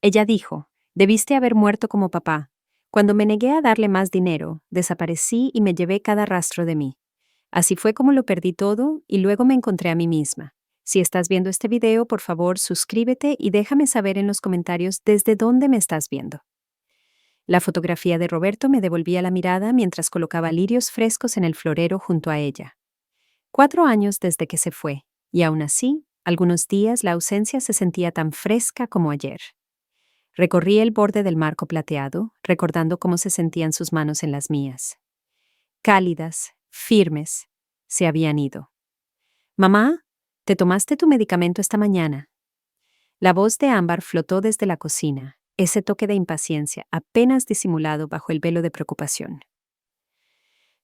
Ella dijo, debiste haber muerto como papá. Cuando me negué a darle más dinero, desaparecí y me llevé cada rastro de mí. Así fue como lo perdí todo y luego me encontré a mí misma. Si estás viendo este video, por favor, suscríbete y déjame saber en los comentarios desde dónde me estás viendo. La fotografía de Roberto me devolvía la mirada mientras colocaba lirios frescos en el florero junto a ella. 4 años desde que se fue, y aún así, algunos días la ausencia se sentía tan fresca como ayer. Recorrí el borde del marco plateado, recordando cómo se sentían sus manos en las mías. Cálidas, firmes, se habían ido. «Mamá, ¿te tomaste tu medicamento esta mañana?» La voz de Ámbar flotó desde la cocina, ese toque de impaciencia apenas disimulado bajo el velo de preocupación.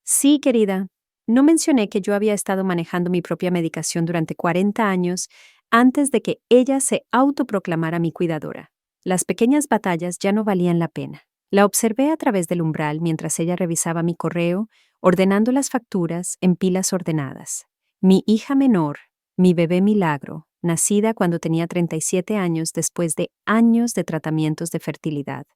«Sí, querida. No mencioné que yo había estado manejando mi propia medicación durante 40 años antes de que ella se autoproclamara mi cuidadora. Las pequeñas batallas ya no valían la pena. La observé a través del umbral mientras ella revisaba mi correo, ordenando las facturas en pilas ordenadas. Mi hija menor, mi bebé milagro, nacida cuando tenía 37 años después de años de tratamientos de fertilidad,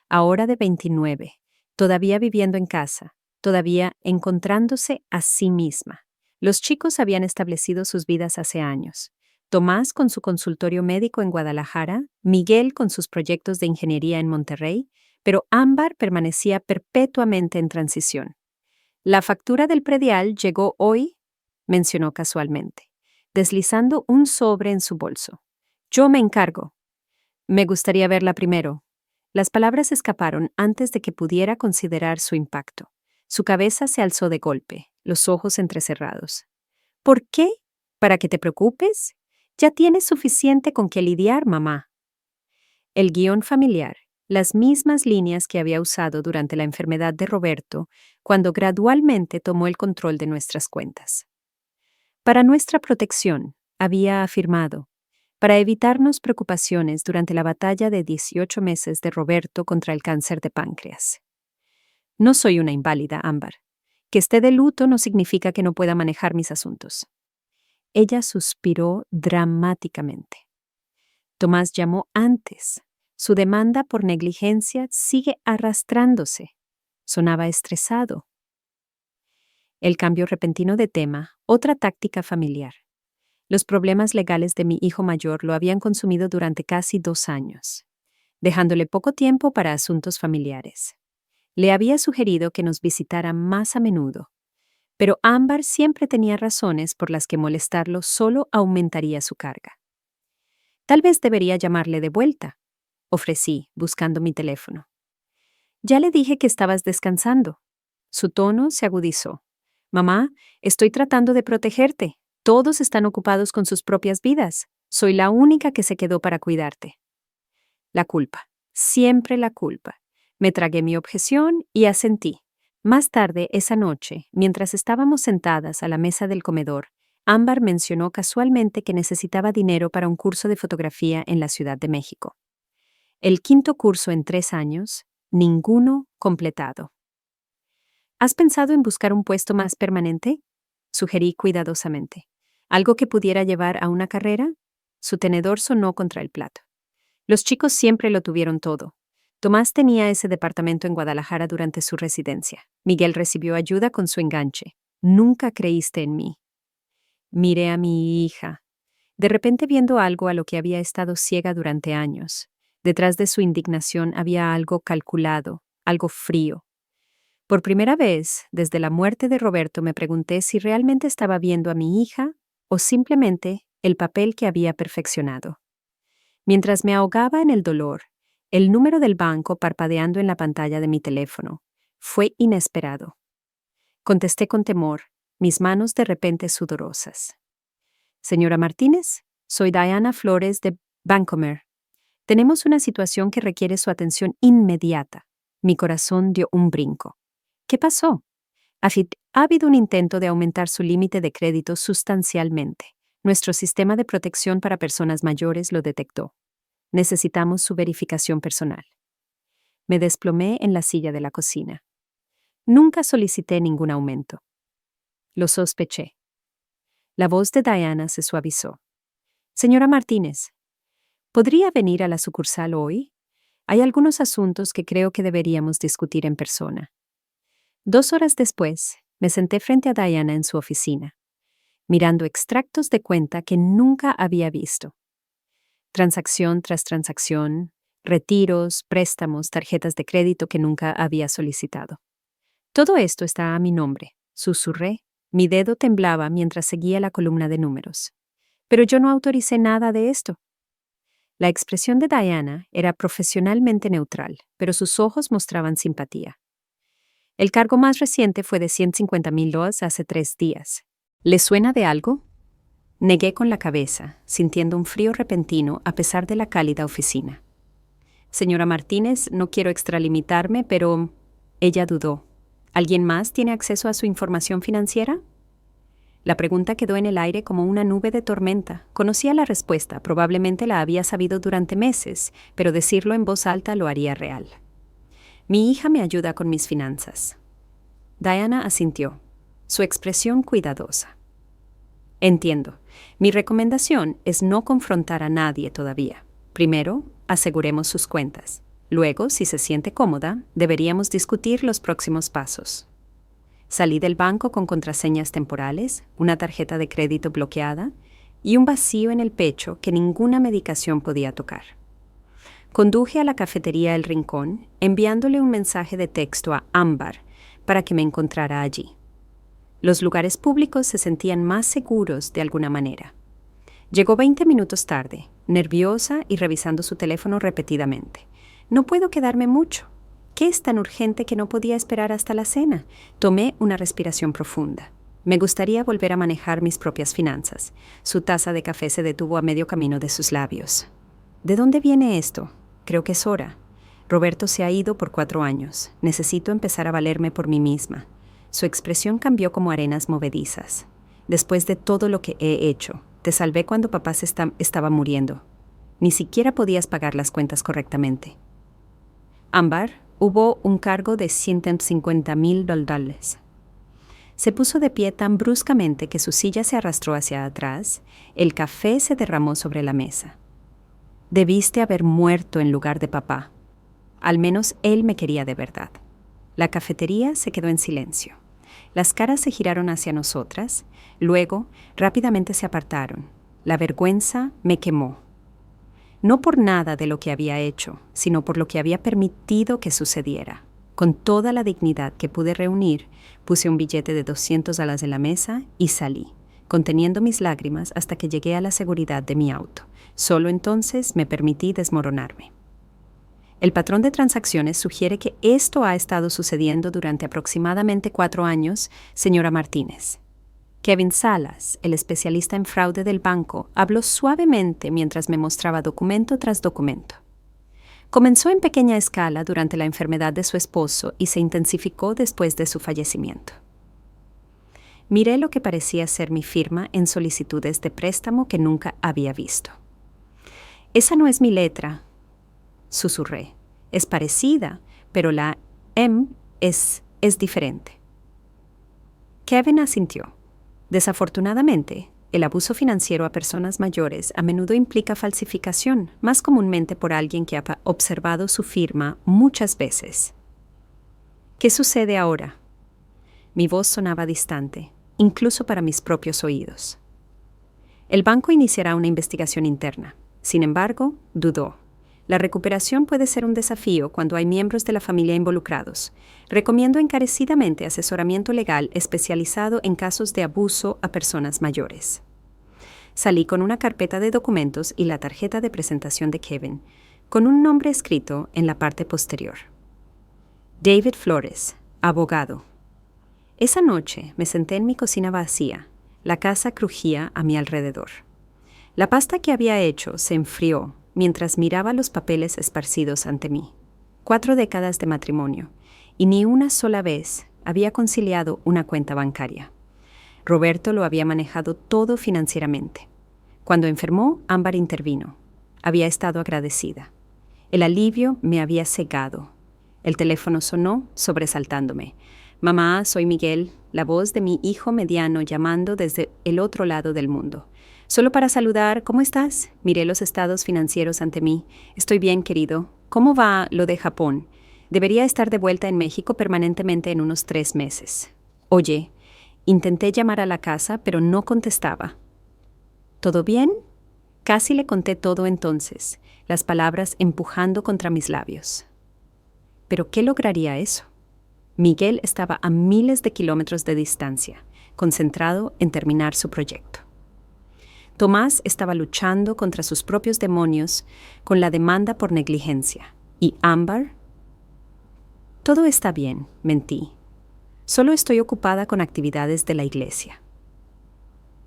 ahora de 29, todavía viviendo en casa, todavía encontrándose a sí misma. Los chicos habían establecido sus vidas hace años. Tomás con su consultorio médico en Guadalajara, Miguel con sus proyectos de ingeniería en Monterrey, pero Ámbar permanecía perpetuamente en transición. «La factura del predial llegó hoy», mencionó casualmente, deslizando un sobre en su bolso. «Yo me encargo». «Me gustaría verla primero». Las palabras escaparon antes de que pudiera considerar su impacto. Su cabeza se alzó de golpe, los ojos entrecerrados. «¿Por qué? ¿Para que te preocupes? Ya tienes suficiente con que lidiar, mamá». El guión familiar, las mismas líneas que había usado durante la enfermedad de Roberto, cuando gradualmente tomó el control de nuestras cuentas. «Para nuestra protección», había afirmado, «para evitarnos preocupaciones durante la batalla de 18 meses de Roberto contra el cáncer de páncreas». «No soy una inválida, Ámbar. Que esté de luto no significa que no pueda manejar mis asuntos». Ella suspiró dramáticamente. Tomás llamó antes. Su demanda por negligencia sigue arrastrándose. Sonaba estresado. El cambio repentino de tema, otra táctica familiar. Los problemas legales de mi hijo mayor lo habían consumido durante casi 2 años, dejándole poco tiempo para asuntos familiares. Le había sugerido que nos visitara más a menudo, pero Ámbar siempre tenía razones por las que molestarlo solo aumentaría su carga. «Tal vez debería llamarle de vuelta», ofrecí, buscando mi teléfono. «Ya le dije que estabas descansando». Su tono se agudizó. «Mamá, estoy tratando de protegerte. Todos están ocupados con sus propias vidas. Soy la única que se quedó para cuidarte». La culpa. Siempre la culpa. Me tragué mi objeción y asentí. Más tarde, esa noche, mientras estábamos sentadas a la mesa del comedor, Ámbar mencionó casualmente que necesitaba dinero para un curso de fotografía en la Ciudad de México. El 5.º curso en 3 años, ninguno completado. ¿Has pensado en buscar un puesto más permanente?, sugerí cuidadosamente. ¿Algo que pudiera llevar a una carrera? Su tenedor sonó contra el plato. Los chicos siempre lo tuvieron todo. Tomás tenía ese departamento en Guadalajara durante su residencia. Miguel recibió ayuda con su enganche. Nunca creíste en mí. Miré a mi hija, de repente viendo algo a lo que había estado ciega durante años. Detrás de su indignación había algo calculado, algo frío. Por primera vez, desde la muerte de Roberto, me pregunté si realmente estaba viendo a mi hija o simplemente el papel que había perfeccionado. Mientras me ahogaba en el dolor, el número del banco parpadeando en la pantalla de mi teléfono fue inesperado. Contesté con temor, mis manos de repente sudorosas. «Señora Martínez, soy Diana Flores de Bancomer. Tenemos una situación que requiere su atención inmediata». Mi corazón dio un brinco. «¿Qué pasó?» Ha habido un intento de aumentar su límite de crédito sustancialmente. Nuestro sistema de protección para personas mayores lo detectó. Necesitamos su verificación personal». Me desplomé en la silla de la cocina. Nunca solicité ningún aumento. Lo sospeché. La voz de Diana se suavizó. «Señora Martínez, ¿podría venir a la sucursal hoy? Hay algunos asuntos que creo que deberíamos discutir en persona. 2 horas después, me senté frente a Diana en su oficina, mirando extractos de cuenta que nunca había visto. Transacción tras transacción, retiros, préstamos, tarjetas de crédito que nunca había solicitado. Todo esto está a mi nombre, susurré. Mi dedo temblaba mientras seguía la columna de números. Pero yo no autoricé nada de esto. La expresión de Diana era profesionalmente neutral, pero sus ojos mostraban simpatía. El cargo más reciente fue de $150,000 hace 3 días. ¿Le suena de algo? Negué con la cabeza, sintiendo un frío repentino a pesar de la cálida oficina. Señora Martínez, no quiero extralimitarme, pero... Ella dudó. ¿Alguien más tiene acceso a su información financiera? La pregunta quedó en el aire como una nube de tormenta. Conocía la respuesta, probablemente la había sabido durante meses, pero decirlo en voz alta lo haría real. Mi hija me ayuda con mis finanzas. Diana asintió, su expresión cuidadosa. Entiendo. Mi recomendación es no confrontar a nadie todavía. Primero, aseguremos sus cuentas. Luego, si se siente cómoda, deberíamos discutir los próximos pasos. Salí del banco con contraseñas temporales, una tarjeta de crédito bloqueada y un vacío en el pecho que ninguna medicación podía tocar. Conduje a la cafetería El Rincón, enviándole un mensaje de texto a Ámbar para que me encontrara allí. Los lugares públicos se sentían más seguros de alguna manera. Llegó 20 minutos tarde, nerviosa y revisando su teléfono repetidamente. No puedo quedarme mucho. ¿Qué es tan urgente que no podía esperar hasta la cena? Tomé una respiración profunda. Me gustaría volver a manejar mis propias finanzas. Su taza de café se detuvo a medio camino de sus labios. ¿De dónde viene esto? Creo que es hora. Roberto se ha ido por 4 años. Necesito empezar a valerme por mí misma. Su expresión cambió como arenas movedizas. Después de todo lo que he hecho, te salvé cuando papá estaba muriendo. Ni siquiera podías pagar las cuentas correctamente. Ámbar, hubo un cargo de $150,000. Se puso de pie tan bruscamente que su silla se arrastró hacia atrás, el café se derramó sobre la mesa. Debiste haber muerto en lugar de papá. Al menos él me quería de verdad. La cafetería se quedó en silencio. Las caras se giraron hacia nosotras, luego rápidamente se apartaron. La vergüenza me quemó. No por nada de lo que había hecho, sino por lo que había permitido que sucediera. Con toda la dignidad que pude reunir, puse un billete de $200 en la mesa y salí, conteniendo mis lágrimas hasta que llegué a la seguridad de mi auto. Solo entonces me permití desmoronarme. El patrón de transacciones sugiere que esto ha estado sucediendo durante aproximadamente 4 años, señora Martínez. Kevin Salas, el especialista en fraude del banco, habló suavemente mientras me mostraba documento tras documento. Comenzó en pequeña escala durante la enfermedad de su esposo y se intensificó después de su fallecimiento. Miré lo que parecía ser mi firma en solicitudes de préstamo que nunca había visto. Esa no es mi letra, susurré. Es parecida, pero la M es diferente. Kevin asintió. Desafortunadamente, el abuso financiero a personas mayores a menudo implica falsificación, más comúnmente por alguien que ha observado su firma muchas veces. ¿Qué sucede ahora? Mi voz sonaba distante, incluso para mis propios oídos. El banco iniciará una investigación interna. Sin embargo, dudó. La recuperación puede ser un desafío cuando hay miembros de la familia involucrados. Recomiendo encarecidamente asesoramiento legal especializado en casos de abuso a personas mayores. Salí con una carpeta de documentos y la tarjeta de presentación de Kevin, con un nombre escrito en la parte posterior. David Flores, abogado. Esa noche me senté en mi cocina vacía. La casa crujía a mi alrededor. La pasta que había hecho se enfrió mientras miraba los papeles esparcidos ante mí. 4 décadas de matrimonio, y ni una sola vez había conciliado una cuenta bancaria. Roberto lo había manejado todo financieramente. Cuando enfermó, Ámbar intervino. Había estado agradecida. El alivio me había cegado. El teléfono sonó, sobresaltándome. «Mamá, soy Miguel», la voz de mi hijo mediano llamando desde el otro lado del mundo. «Solo para saludar, ¿cómo estás?» Miré los estados financieros ante mí. «Estoy bien, querido. ¿Cómo va lo de Japón? Debería estar de vuelta en México permanentemente en unos 3 meses. Oye, intenté llamar a la casa, pero no contestaba. ¿Todo bien? Casi le conté todo entonces, las palabras empujando contra mis labios. ¿Pero qué lograría eso? Miguel estaba a miles de kilómetros de distancia, concentrado en terminar su proyecto. Tomás estaba luchando contra sus propios demonios con la demanda por negligencia. ¿Y Ámbar? Todo está bien, mentí. Solo estoy ocupada con actividades de la iglesia.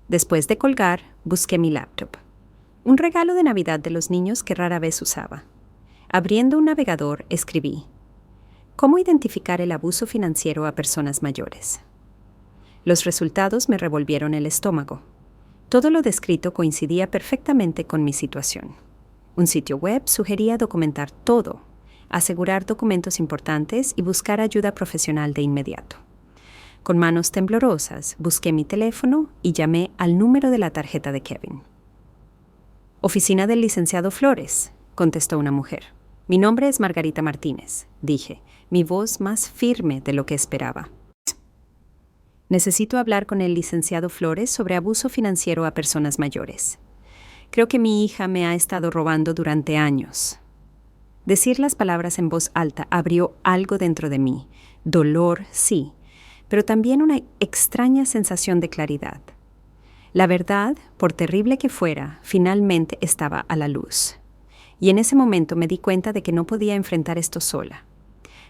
Después de colgar, busqué mi laptop. Un regalo de Navidad de los niños que rara vez usaba. Abriendo un navegador, escribí: ¿Cómo identificar el abuso financiero a personas mayores? Los resultados me revolvieron el estómago. Todo lo descrito coincidía perfectamente con mi situación. Un sitio web sugería documentar todo, asegurar documentos importantes y buscar ayuda profesional de inmediato. Con manos temblorosas, busqué mi teléfono y llamé al número de la tarjeta de Kevin. «Oficina del licenciado Flores», contestó una mujer. «Mi nombre es Margarita Martínez», dije, mi voz más firme de lo que esperaba. «Necesito hablar con el licenciado Flores sobre abuso financiero a personas mayores. Creo que mi hija me ha estado robando durante años». Decir las palabras en voz alta abrió algo dentro de mí. Dolor, sí, pero también una extraña sensación de claridad. La verdad, por terrible que fuera, finalmente estaba a la luz. Y en ese momento me di cuenta de que no podía enfrentar esto sola.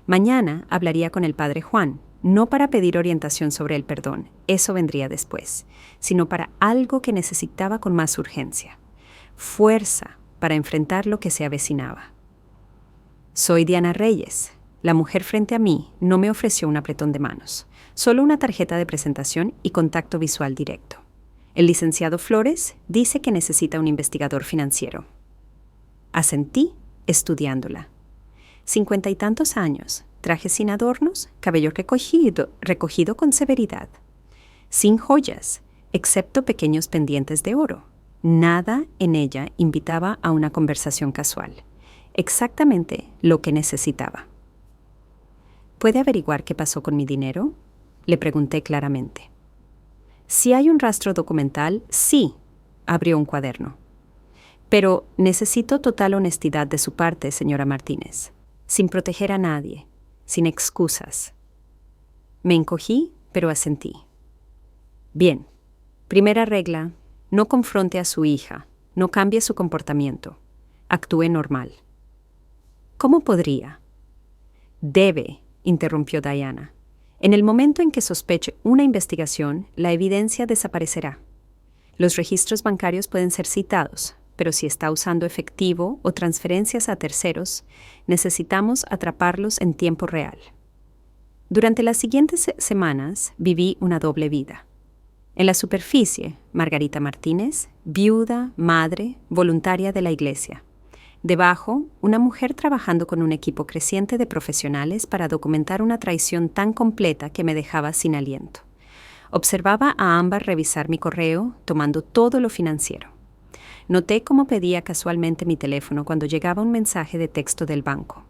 Mañana hablaría con el padre Juan, no para pedir orientación sobre el perdón, eso vendría después, sino para algo que necesitaba con más urgencia. Fuerza para enfrentar lo que se avecinaba. Soy Diana Reyes. La mujer frente a mí no me ofreció un apretón de manos, solo una tarjeta de presentación y contacto visual directo. El licenciado Flores dice que necesita un investigador financiero. Asentí, estudiándola. 50 y tantos años, traje sin adornos, cabello recogido con severidad. Sin joyas, excepto pequeños pendientes de oro. Nada en ella invitaba a una conversación casual. Exactamente lo que necesitaba. ¿Puede averiguar qué pasó con mi dinero?, le pregunté claramente. Si hay un rastro documental, sí, abrió un cuaderno. Pero necesito total honestidad de su parte, señora Martínez, sin proteger a nadie, sin excusas. Me encogí, pero asentí. Bien, primera regla, no confronte a su hija, no cambie su comportamiento, actúe normal. ¿Cómo podría? Debe, interrumpió Diana. En el momento en que sospeche una investigación, la evidencia desaparecerá. Los registros bancarios pueden ser citados, pero si está usando efectivo o transferencias a terceros, necesitamos atraparlos en tiempo real. Durante las siguientes semanas viví una doble vida. En la superficie, Margarita Martínez, viuda, madre, voluntaria de la iglesia. Debajo, una mujer trabajando con un equipo creciente de profesionales para documentar una traición tan completa que me dejaba sin aliento. Observaba a Ámbar revisar mi correo, tomando todo lo financiero. Noté cómo pedía casualmente mi teléfono cuando llegaba un mensaje de texto del banco.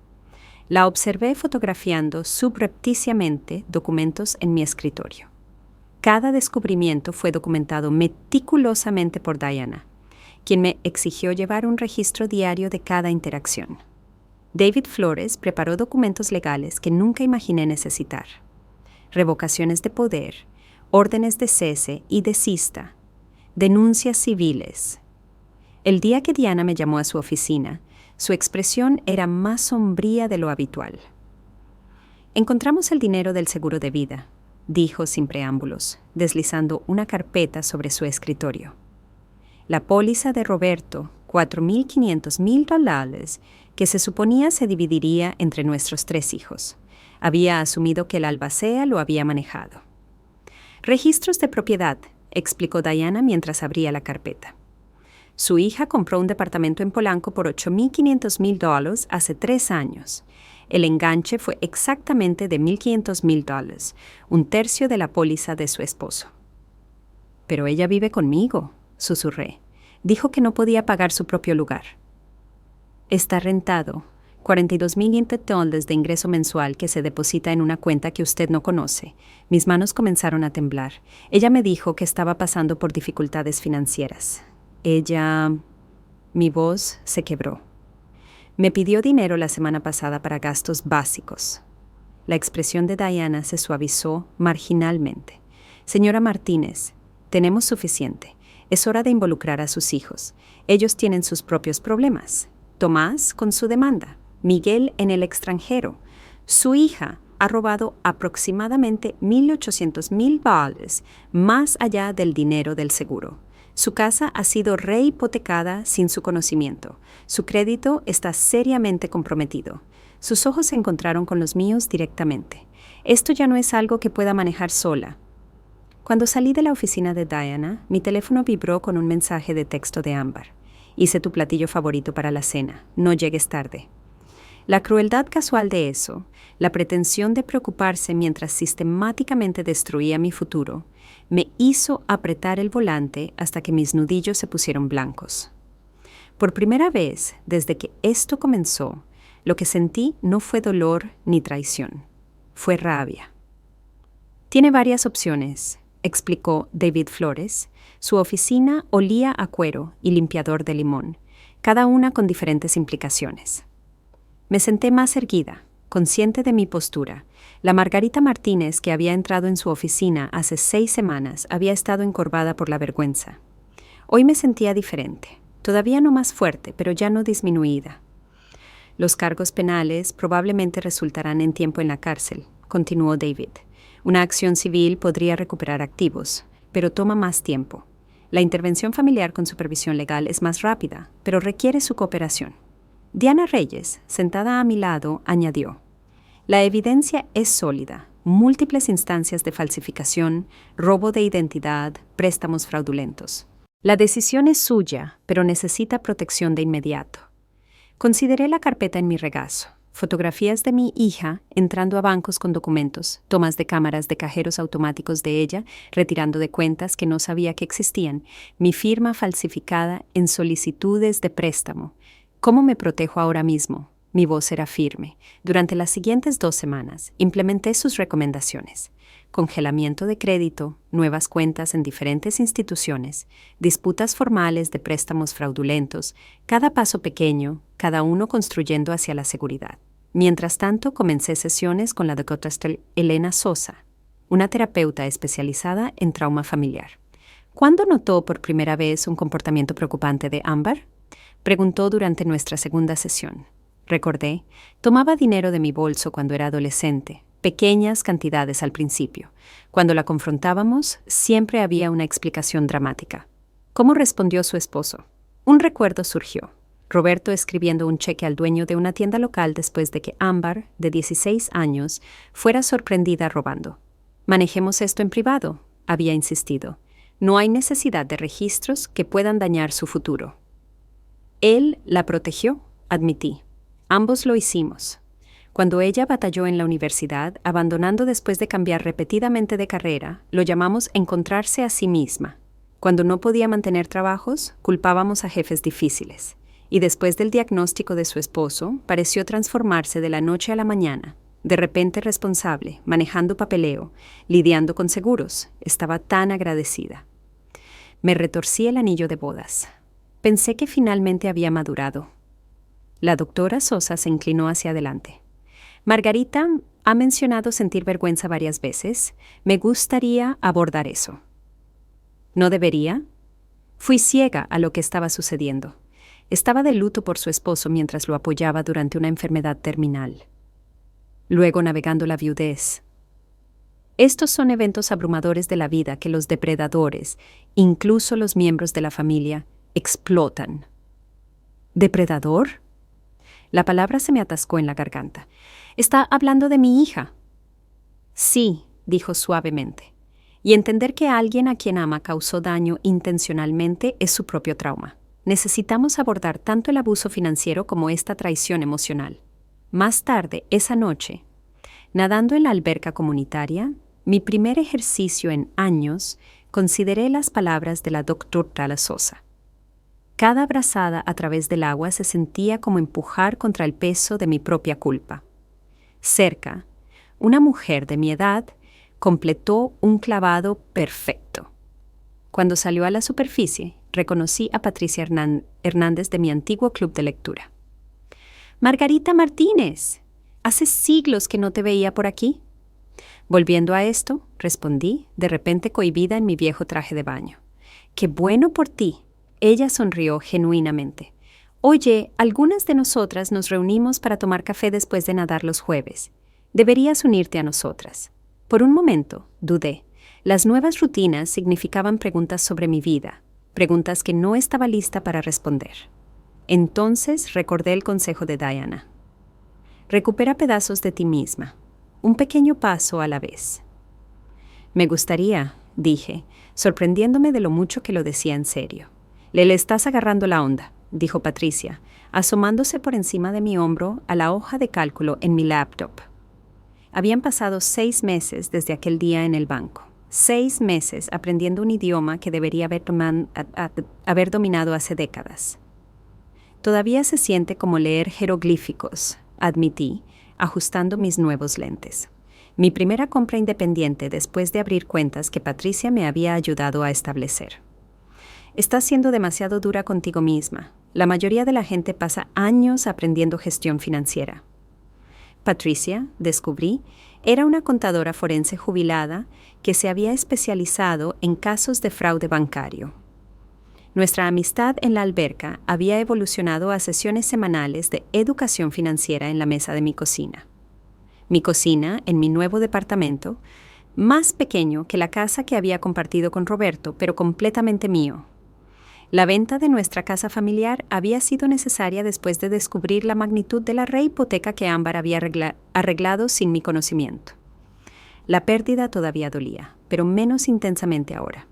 La observé fotografiando subrepticiamente documentos en mi escritorio. Cada descubrimiento fue documentado meticulosamente por Diana, quien me exigió llevar un registro diario de cada interacción. David Flores preparó documentos legales que nunca imaginé necesitar. Revocaciones de poder, órdenes de cese y desista, denuncias civiles. El día que Diana me llamó a su oficina, su expresión era más sombría de lo habitual. «Encontramos el dinero del seguro de vida», dijo sin preámbulos, deslizando una carpeta sobre su escritorio. La póliza de Roberto, $4,500,000, que se suponía se dividiría entre nuestros 3 hijos. Había asumido que el albacea lo había manejado. «Registros de propiedad», explicó Diana mientras abría la carpeta. Su hija compró un departamento en Polanco por $8,500,000 hace 3 años. El enganche fue exactamente de $1,500,000, un tercio de la póliza de su esposo. «Pero ella vive conmigo», susurré. Dijo que no podía pagar su propio lugar. «Está rentado. $42,000 de ingreso mensual que se deposita en una cuenta que usted no conoce. Mis manos comenzaron a temblar. Ella me dijo que estaba pasando por dificultades financieras. Mi voz se quebró. Me pidió dinero la semana pasada para gastos básicos. La expresión de Diana se suavizó marginalmente. Señora Martínez, tenemos suficiente. Es hora de involucrar a sus hijos. Ellos tienen sus propios problemas. Tomás con su demanda. Miguel en el extranjero. Su hija ha robado aproximadamente $1,800,000 más allá del dinero del seguro. Su casa ha sido rehipotecada sin su conocimiento. Su crédito está seriamente comprometido. Sus ojos se encontraron con los míos directamente. Esto ya no es algo que pueda manejar sola. Cuando salí de la oficina de Diana, mi teléfono vibró con un mensaje de texto de Ámbar. Hice tu platillo favorito para la cena. No llegues tarde. La crueldad casual de eso, la pretensión de preocuparse mientras sistemáticamente destruía mi futuro, me hizo apretar el volante hasta que mis nudillos se pusieron blancos. Por primera vez, desde que esto comenzó, lo que sentí no fue dolor ni traición, fue rabia. Tiene varias opciones, explicó David Flores. Su oficina olía a cuero y limpiador de limón, cada una con diferentes implicaciones. Me senté más erguida, consciente de mi postura. La Margarita Martínez, que había entrado en su oficina hace 6 semanas, había estado encorvada por la vergüenza. Hoy me sentía diferente, todavía no más fuerte, pero ya no disminuida. Los cargos penales probablemente resultarán en tiempo en la cárcel, continuó David. Una acción civil podría recuperar activos, pero toma más tiempo. La intervención familiar con supervisión legal es más rápida, pero requiere su cooperación. Diana Reyes, sentada a mi lado, añadió: la evidencia es sólida, múltiples instancias de falsificación, robo de identidad, préstamos fraudulentos. La decisión es suya, pero necesita protección de inmediato. Consideré la carpeta en mi regazo, fotografías de mi hija entrando a bancos con documentos, tomas de cámaras de cajeros automáticos de ella, retirando de cuentas que no sabía que existían, mi firma falsificada en solicitudes de préstamo. ¿Cómo me protejo ahora mismo? Mi voz era firme. Durante las siguientes 2 semanas, implementé sus recomendaciones. Congelamiento de crédito, nuevas cuentas en diferentes instituciones, disputas formales de préstamos fraudulentos, cada paso pequeño, cada uno construyendo hacia la seguridad. Mientras tanto, comencé sesiones con la doctora Elena Sosa, una terapeuta especializada en trauma familiar. ¿Cuándo notó por primera vez un comportamiento preocupante de Ámbar? Preguntó durante nuestra segunda sesión. Recordé, tomaba dinero de mi bolso cuando era adolescente, pequeñas cantidades al principio. Cuando la confrontábamos, siempre había una explicación dramática. ¿Cómo respondió su esposo? Un recuerdo surgió. Roberto escribiendo un cheque al dueño de una tienda local después de que Ámbar, de 16 años, fuera sorprendida robando. Manejemos esto en privado, había insistido. No hay necesidad de registros que puedan dañar su futuro. Él la protegió, admití. Ambos lo hicimos. Cuando ella batalló en la universidad, abandonando después de cambiar repetidamente de carrera, lo llamamos encontrarse a sí misma. Cuando no podía mantener trabajos, culpábamos a jefes difíciles. Y después del diagnóstico de su esposo, pareció transformarse de la noche a la mañana. De repente responsable, manejando papeleo, lidiando con seguros. Estaba tan agradecida. Me retorcí el anillo de bodas. Pensé que finalmente había madurado. La doctora Sosa se inclinó hacia adelante. Margarita ha mencionado sentir vergüenza varias veces. Me gustaría abordar eso. ¿No debería? Fui ciega a lo que estaba sucediendo. Estaba de luto por su esposo mientras lo apoyaba durante una enfermedad terminal. Luego navegando la viudez. Estos son eventos abrumadores de la vida que los depredadores, incluso los miembros de la familia, explotan. ¿Depredador? La palabra se me atascó en la garganta. ¿Está hablando de mi hija? Sí, dijo suavemente. Y entender que alguien a quien ama causó daño intencionalmente es su propio trauma. Necesitamos abordar tanto el abuso financiero como esta traición emocional. Más tarde, esa noche, nadando en la alberca comunitaria, mi primer ejercicio en años, consideré las palabras de la doctora Sosa. Cada brazada a través del agua se sentía como empujar contra el peso de mi propia culpa. Cerca, una mujer de mi edad completó un clavado perfecto. Cuando salió a la superficie, reconocí a Patricia Hernández de mi antiguo club de lectura. «Margarita Martínez, hace siglos que no te veía por aquí». Volviendo a esto, respondí, de repente cohibida en mi viejo traje de baño. «Qué bueno por ti». Ella sonrió genuinamente. «Oye, algunas de nosotras nos reunimos para tomar café después de nadar los jueves. Deberías unirte a nosotras». Por un momento, dudé. Las nuevas rutinas significaban preguntas sobre mi vida, preguntas que no estaba lista para responder. Entonces recordé el consejo de Diana. Recupera pedazos de ti misma, un pequeño paso a la vez. Me gustaría, dije, sorprendiéndome de lo mucho que lo decía en serio. Le estás agarrando la onda, dijo Patricia, asomándose por encima de mi hombro a la hoja de cálculo en mi laptop. Habían pasado 6 meses desde aquel día en el banco. 6 meses aprendiendo un idioma que debería haber dominado hace décadas. Todavía se siente como leer jeroglíficos, admití, ajustando mis nuevos lentes. Mi primera compra independiente después de abrir cuentas que Patricia me había ayudado a establecer. Estás siendo demasiado dura contigo misma. La mayoría de la gente pasa años aprendiendo gestión financiera. Patricia, descubrí, era una contadora forense jubilada que se había especializado en casos de fraude bancario. Nuestra amistad en la alberca había evolucionado a sesiones semanales de educación financiera en la mesa de mi cocina. Mi cocina, en mi nuevo departamento, más pequeño que la casa que había compartido con Roberto, pero completamente mío. La venta de nuestra casa familiar había sido necesaria después de descubrir la magnitud de la rehipoteca que Ámbar había arreglado sin mi conocimiento. La pérdida todavía dolía, pero menos intensamente ahora.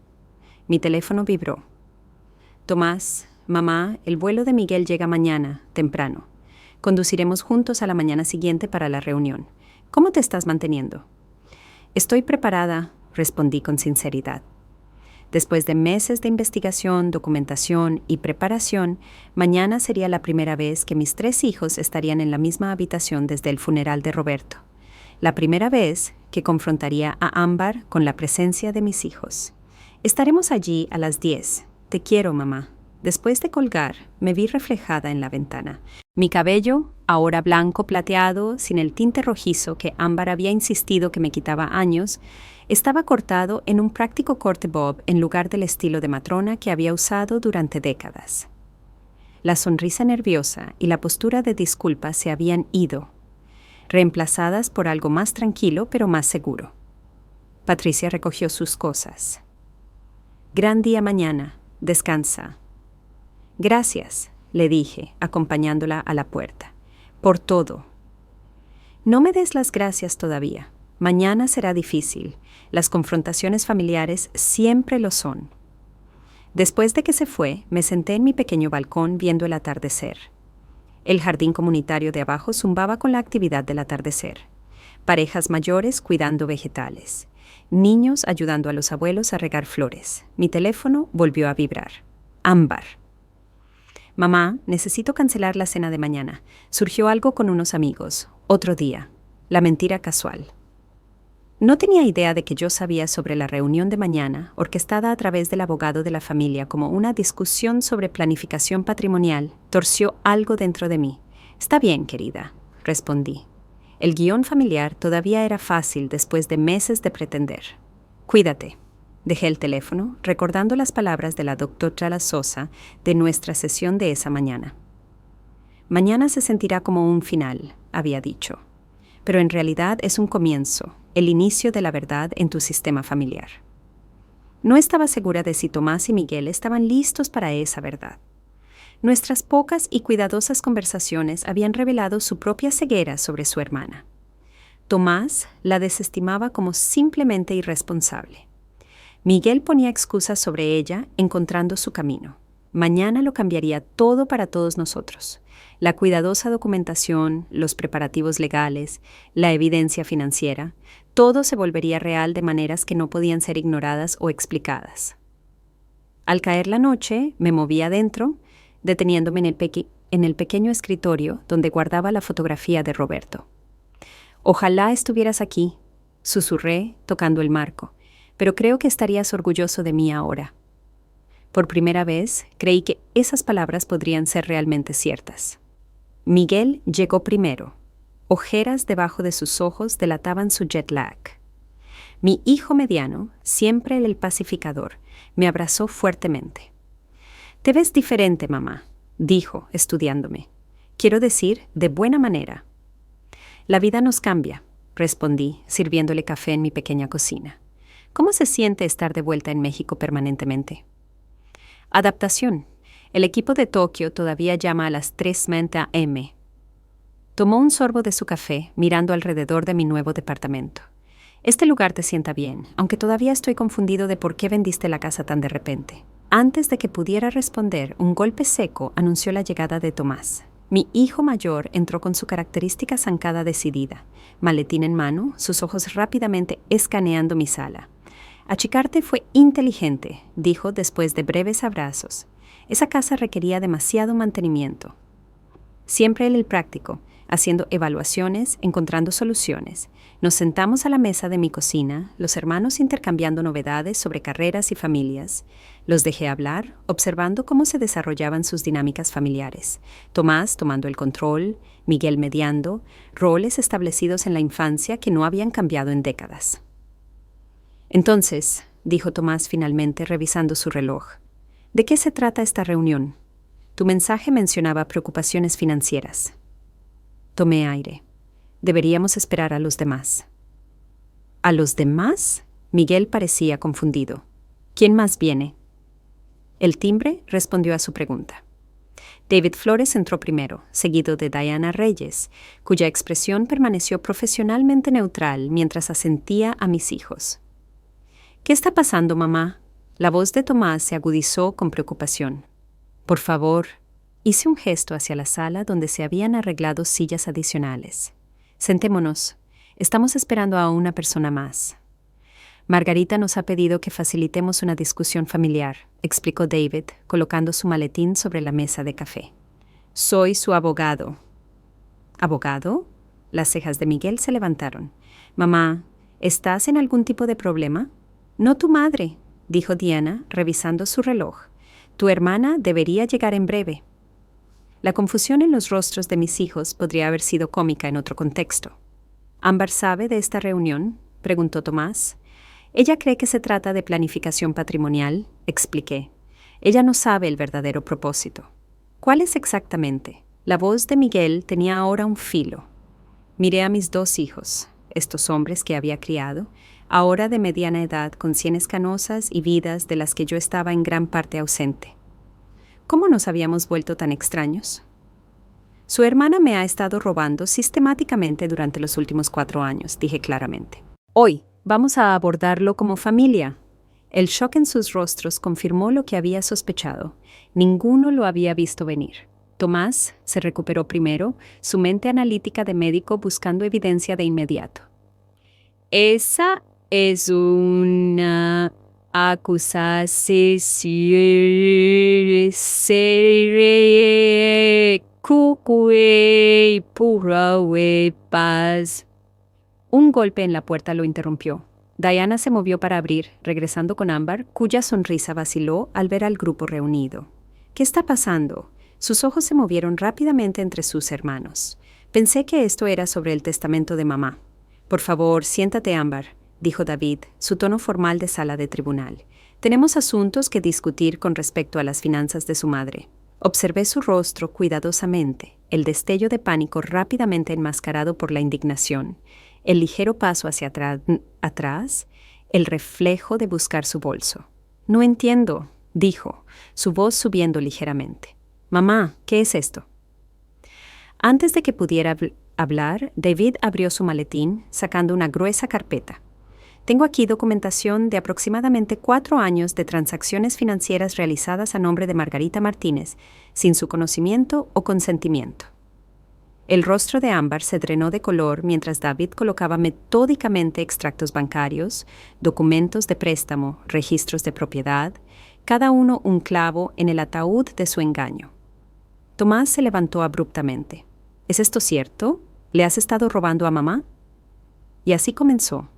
Mi teléfono vibró. «Tomás, mamá, el vuelo de Miguel llega mañana, temprano. Conduciremos juntos a la mañana siguiente para la reunión. ¿Cómo te estás manteniendo?» «Estoy preparada», respondí con sinceridad. Después de meses de investigación, documentación y preparación, mañana sería la primera vez que mis 3 hijos estarían en la misma habitación desde el funeral de Roberto. La primera vez que confrontaría a Ámbar con la presencia de mis hijos. «Estaremos allí a las 10. Te quiero, mamá». Después de colgar, me vi reflejada en la ventana. Mi cabello, ahora blanco plateado, sin el tinte rojizo que Ámbar había insistido que me quitaba años, estaba cortado en un práctico corte bob en lugar del estilo de matrona que había usado durante décadas. La sonrisa nerviosa y la postura de disculpa se habían ido, reemplazadas por algo más tranquilo pero más seguro. Patricia recogió sus cosas. «Gran día mañana. Descansa». «Gracias», le dije, acompañándola a la puerta, «por todo». «No me des las gracias todavía. Mañana será difícil. Las confrontaciones familiares siempre lo son». Después de que se fue, me senté en mi pequeño balcón viendo el atardecer. El jardín comunitario de abajo zumbaba con la actividad del atardecer. Parejas mayores cuidando vegetales. Niños ayudando a los abuelos a regar flores. Mi teléfono volvió a vibrar. Ámbar. «Mamá, necesito cancelar la cena de mañana. Surgió algo con unos amigos. Otro día. La mentira casual». No tenía idea de que yo sabía sobre la reunión de mañana, orquestada a través del abogado de la familia como una discusión sobre planificación patrimonial. Torció algo dentro de mí. «Está bien, querida», respondí. El guión familiar todavía era fácil después de meses de pretender. «Cuídate». Dejé el teléfono, recordando las palabras de la doctora Sosa de nuestra sesión de esa mañana. «Mañana se sentirá como un final», había dicho. «Pero en realidad es un comienzo, el inicio de la verdad en tu sistema familiar». No estaba segura de si Tomás y Miguel estaban listos para esa verdad. Nuestras pocas y cuidadosas conversaciones habían revelado su propia ceguera sobre su hermana. Tomás la desestimaba como simplemente irresponsable. Miguel ponía excusas sobre ella, encontrando su camino. Mañana lo cambiaría todo para todos nosotros. La cuidadosa documentación, los preparativos legales, la evidencia financiera, todo se volvería real de maneras que no podían ser ignoradas o explicadas. Al caer la noche, me moví adentro, deteniéndome en el pequeño escritorio donde guardaba la fotografía de Roberto. Ojalá estuvieras aquí, susurré, tocando el marco, pero creo que estarías orgulloso de mí ahora. Por primera vez, creí que esas palabras podrían ser realmente ciertas. Miguel llegó primero. Ojeras debajo de sus ojos delataban su jet lag. Mi hijo mediano, siempre el pacificador, me abrazó fuertemente. «Te ves diferente, mamá», dijo, estudiándome. «Quiero decir, de buena manera». «La vida nos cambia», respondí, sirviéndole café en mi pequeña cocina. «¿Cómo se siente estar de vuelta en México permanentemente?» «Adaptación. El equipo de Tokio todavía llama a las 3:30 am». Tomó un sorbo de su café, mirando alrededor de mi nuevo departamento. «Este lugar te sienta bien, aunque todavía estoy confundido de por qué vendiste la casa tan de repente». Antes de que pudiera responder, un golpe seco anunció la llegada de Tomás. Mi hijo mayor entró con su característica zancada decidida, maletín en mano, sus ojos rápidamente escaneando mi sala. «Achicarte fue inteligente», dijo después de breves abrazos. «Esa casa requería demasiado mantenimiento». Siempre él el práctico, haciendo evaluaciones, encontrando soluciones. Nos sentamos a la mesa de mi cocina, los hermanos intercambiando novedades sobre carreras y familias. Los dejé hablar, observando cómo se desarrollaban sus dinámicas familiares. Tomás tomando el control, Miguel mediando, roles establecidos en la infancia que no habían cambiado en décadas. «Entonces», dijo Tomás finalmente revisando su reloj, «¿de qué se trata esta reunión? Tu mensaje mencionaba preocupaciones financieras». Tomé aire. Deberíamos esperar a los demás. ¿A los demás? Miguel parecía confundido. ¿Quién más viene? El timbre respondió a su pregunta. David Flores entró primero, seguido de Diana Reyes, cuya expresión permaneció profesionalmente neutral mientras asentía a mis hijos. «¿Qué está pasando, mamá?» La voz de Tomás se agudizó con preocupación. «Por favor». Hice un gesto hacia la sala donde se habían arreglado sillas adicionales. «Sentémonos. Estamos esperando a una persona más». «Margarita nos ha pedido que facilitemos una discusión familiar», explicó David, colocando su maletín sobre la mesa de café. «Soy su abogado». «¿Abogado?» Las cejas de Miguel se levantaron. «Mamá, ¿estás en algún tipo de problema?» «No tu madre», dijo Diana, revisando su reloj. «Tu hermana debería llegar en breve». La confusión en los rostros de mis hijos podría haber sido cómica en otro contexto. «¿Ámbar sabe de esta reunión?», preguntó Tomás. «Ella cree que se trata de planificación patrimonial», expliqué. «Ella no sabe el verdadero propósito». «¿Cuál es exactamente?». La voz de Miguel tenía ahora un filo. Miré a mis dos hijos, estos hombres que había criado, ahora de mediana edad con sienes canosas y vidas de las que yo estaba en gran parte ausente. ¿Cómo nos habíamos vuelto tan extraños? «Su hermana me ha estado robando sistemáticamente durante los últimos 4 años», dije claramente. «Hoy vamos a abordarlo como familia». El shock en sus rostros confirmó lo que había sospechado. Ninguno lo había visto venir. Tomás se recuperó primero, su mente analítica de médico buscando evidencia de inmediato. «Esa es una acusación paz». Un golpe en la puerta lo interrumpió. Diana se movió para abrir, regresando con Ámbar, cuya sonrisa vaciló al ver al grupo reunido. «¿Qué está pasando?». Sus ojos se movieron rápidamente entre sus hermanos. Pensé que esto era sobre el testamento de mamá. «Por favor, siéntate, Ámbar», dijo David, su tono formal de sala de tribunal. «Tenemos asuntos que discutir con respecto a las finanzas de su madre». Observé su rostro cuidadosamente, el destello de pánico rápidamente enmascarado por la indignación, el ligero paso hacia atrás, el reflejo de buscar su bolso. «No entiendo», dijo, su voz subiendo ligeramente. «Mamá, ¿qué es esto?». Antes de que pudiera hablar, David abrió su maletín, sacando una gruesa carpeta. «Tengo aquí documentación de aproximadamente 4 años de transacciones financieras realizadas a nombre de Margarita Martínez, sin su conocimiento o consentimiento». El rostro de Ámbar se drenó de color mientras David colocaba metódicamente extractos bancarios, documentos de préstamo, registros de propiedad, cada uno un clavo en el ataúd de su engaño. Tomás se levantó abruptamente. ¿Es esto cierto? ¿Le has estado robando a mamá? Y así comenzó.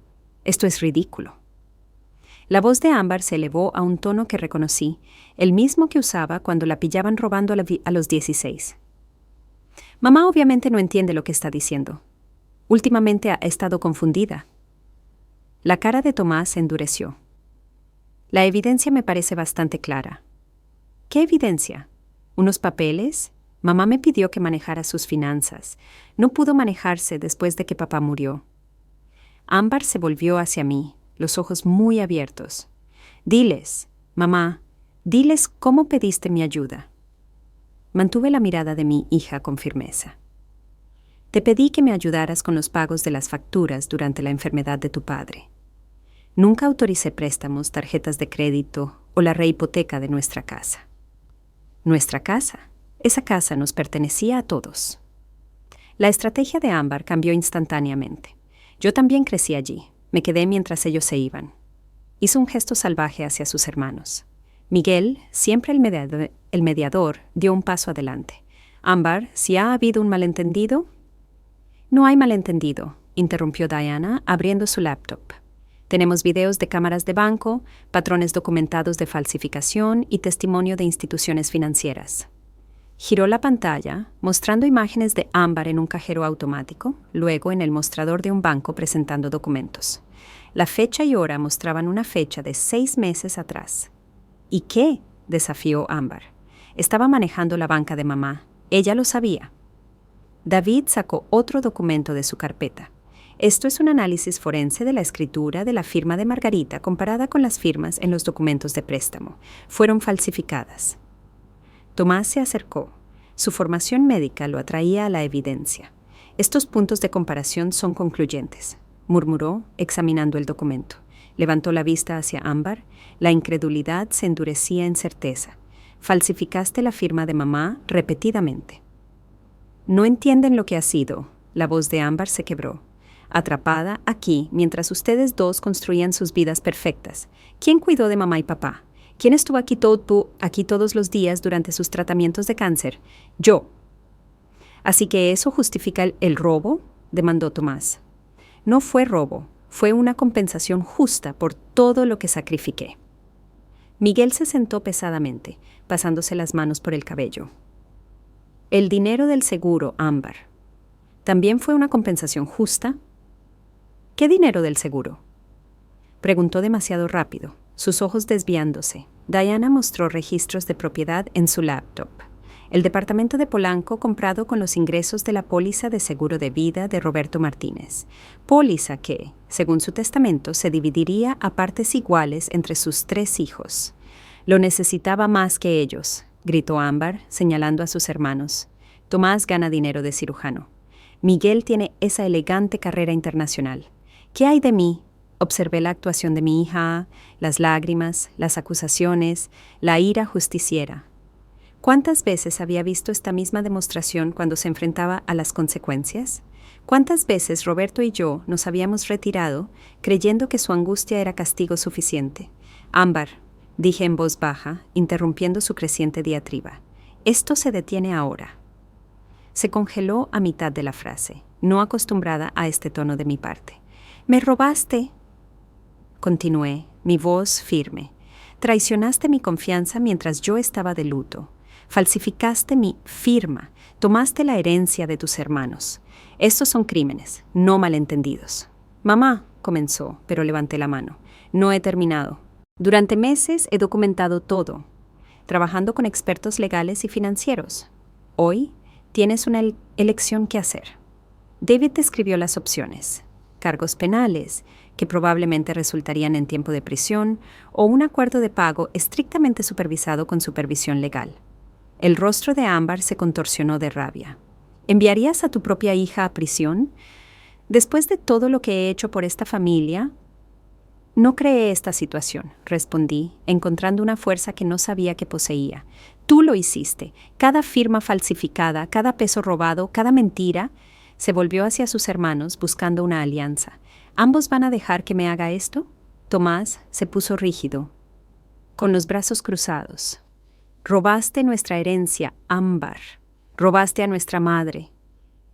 Esto es ridículo. La voz de Ámbar se elevó a un tono que reconocí, el mismo que usaba cuando la pillaban robando a los 16. Mamá obviamente no entiende lo que está diciendo. Últimamente ha estado confundida. La cara de Tomás se endureció. La evidencia me parece bastante clara. ¿Qué evidencia? ¿Unos papeles? Mamá me pidió que manejara sus finanzas. No pudo manejarse después de que papá murió. Ámbar se volvió hacia mí, los ojos muy abiertos. Diles, mamá, diles cómo pediste mi ayuda. Mantuve la mirada de mi hija con firmeza. Te pedí que me ayudaras con los pagos de las facturas durante la enfermedad de tu padre. Nunca autoricé préstamos, tarjetas de crédito o la rehipoteca de nuestra casa. ¿Nuestra casa? Esa casa nos pertenecía a todos. La estrategia de Ámbar cambió instantáneamente. Yo también crecí allí. Me quedé mientras ellos se iban. Hizo un gesto salvaje hacia sus hermanos. Miguel, siempre el mediador, dio un paso adelante. Ámbar, si ha habido un malentendido... No hay malentendido, interrumpió Diana, abriendo su laptop. Tenemos videos de cámaras de banco, patrones documentados de falsificación y testimonio de instituciones financieras. Giró la pantalla, mostrando imágenes de Ámbar en un cajero automático, luego en el mostrador de un banco presentando documentos. La fecha y hora mostraban una fecha de 6 meses atrás. ¿Y qué?, desafió Ámbar. Estaba manejando la banca de mamá. Ella lo sabía. David sacó otro documento de su carpeta. Esto es un análisis forense de la escritura de la firma de Margarita comparada con las firmas en los documentos de préstamo. Fueron falsificadas. Tomás se acercó. Su formación médica lo atraía a la evidencia. Estos puntos de comparación son concluyentes, murmuró, examinando el documento. Levantó la vista hacia Ámbar. La incredulidad se endurecía en certeza. Falsificaste la firma de mamá repetidamente. No entienden lo que ha sido. La voz de Ámbar se quebró. Atrapada aquí mientras ustedes dos construían sus vidas perfectas. ¿Quién cuidó de mamá y papá? ¿Quién estuvo aquí todos los días durante sus tratamientos de cáncer? Yo. ¿Así que eso justifica el robo?, demandó Tomás. No fue robo, fue una compensación justa por todo lo que sacrifiqué. Miguel se sentó pesadamente, pasándose las manos por el cabello. El dinero del seguro, Ámbar. ¿También fue una compensación justa? ¿Qué dinero del seguro?, preguntó demasiado rápido, sus ojos desviándose. Diana mostró registros de propiedad en su laptop. El departamento de Polanco comprado con los ingresos de la póliza de seguro de vida de Roberto Martínez. Póliza que, según su testamento, se dividiría a partes iguales entre sus 3 hijos. Lo necesitaba más que ellos, gritó Ámbar, señalando a sus hermanos. Tomás gana dinero de cirujano. Miguel tiene esa elegante carrera internacional. ¿Qué hay de mí? Observé la actuación de mi hija, las lágrimas, las acusaciones, la ira justiciera. ¿Cuántas veces había visto esta misma demostración cuando se enfrentaba a las consecuencias? ¿Cuántas veces Roberto y yo nos habíamos retirado creyendo que su angustia era castigo suficiente? Ámbar, dije en voz baja, interrumpiendo su creciente diatriba. Esto se detiene ahora. Se congeló a mitad de la frase, no acostumbrada a este tono de mi parte. «Me robaste», continué, mi voz firme. «Traicionaste mi confianza mientras yo estaba de luto. Falsificaste mi firma. Tomaste la herencia de tus hermanos. Estos son crímenes, no malentendidos». «Mamá», comenzó, pero levanté la mano. «No he terminado. Durante meses he documentado todo, trabajando con expertos legales y financieros. Hoy tienes una elección que hacer». David describió las opciones. Cargos penales, que probablemente resultarían en tiempo de prisión, o un acuerdo de pago estrictamente supervisado con supervisión legal. El rostro de Ámbar se contorsionó de rabia. ¿Enviarías a tu propia hija a prisión? Después de todo lo que he hecho por esta familia, no creé esta situación, respondí, encontrando una fuerza que no sabía que poseía. Tú lo hiciste. Cada firma falsificada, cada peso robado, cada mentira. Se volvió hacia sus hermanos buscando una alianza. ¿Ambos van a dejar que me haga esto? Tomás se puso rígido, con los brazos cruzados. Robaste nuestra herencia, Ámbar. Robaste a nuestra madre.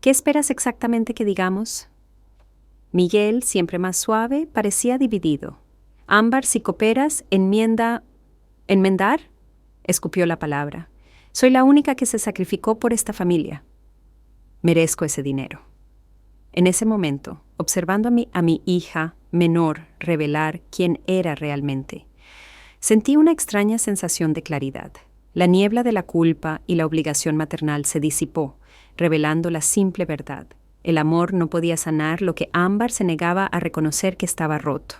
¿Qué esperas exactamente que digamos? Miguel, siempre más suave, parecía dividido. Ámbar, si cooperas, ¿Enmendar? Escupió la palabra. Soy la única que se sacrificó por esta familia. Merezco ese dinero. En ese momento, observando a mi hija menor revelar quién era realmente, sentí una extraña sensación de claridad. La niebla de la culpa y la obligación maternal se disipó, revelando la simple verdad. El amor no podía sanar lo que Ámbar se negaba a reconocer que estaba roto.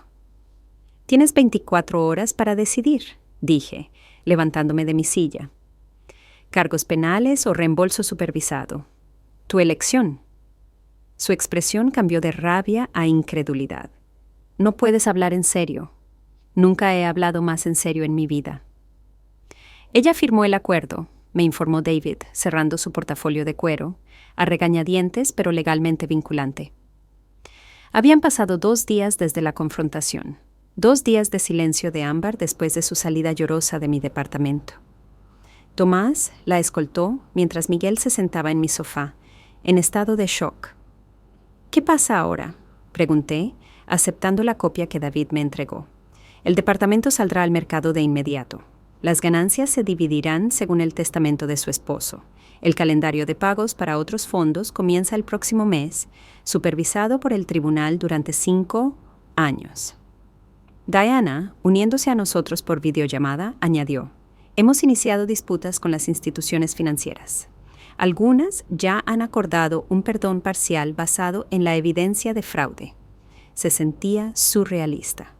Tienes 24 horas para decidir, dije, levantándome de mi silla. Cargos penales o reembolso supervisado. Tu elección. Su expresión cambió de rabia a incredulidad. No puedes hablar en serio. Nunca he hablado más en serio en mi vida. Ella firmó el acuerdo, me informó David, cerrando su portafolio de cuero, a regañadientes pero legalmente vinculante. Habían pasado 2 días desde la confrontación, 2 días de silencio de Ámbar después de su salida llorosa de mi departamento. Tomás la escoltó mientras Miguel se sentaba en mi sofá, en estado de shock. ¿Qué pasa ahora?, pregunté, aceptando la copia que David me entregó. El departamento saldrá al mercado de inmediato. Las ganancias se dividirán según el testamento de su esposo. El calendario de pagos para otros fondos comienza el próximo mes, supervisado por el tribunal durante 5 años. Diana, uniéndose a nosotros por videollamada, añadió: hemos iniciado disputas con las instituciones financieras. Algunas ya han acordado un perdón parcial basado en la evidencia de fraude. Se sentía surrealista.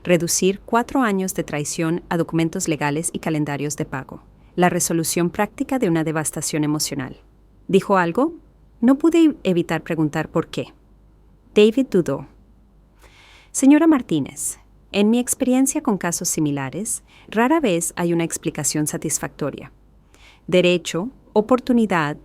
Reducir 4 años de traición a documentos legales y calendarios de pago. La resolución práctica de una devastación emocional. ¿Dijo algo? No pude evitar preguntar por qué. David dudó. Señora Martínez, en mi experiencia con casos similares, rara vez hay una explicación satisfactoria. Derecho, oportunidad,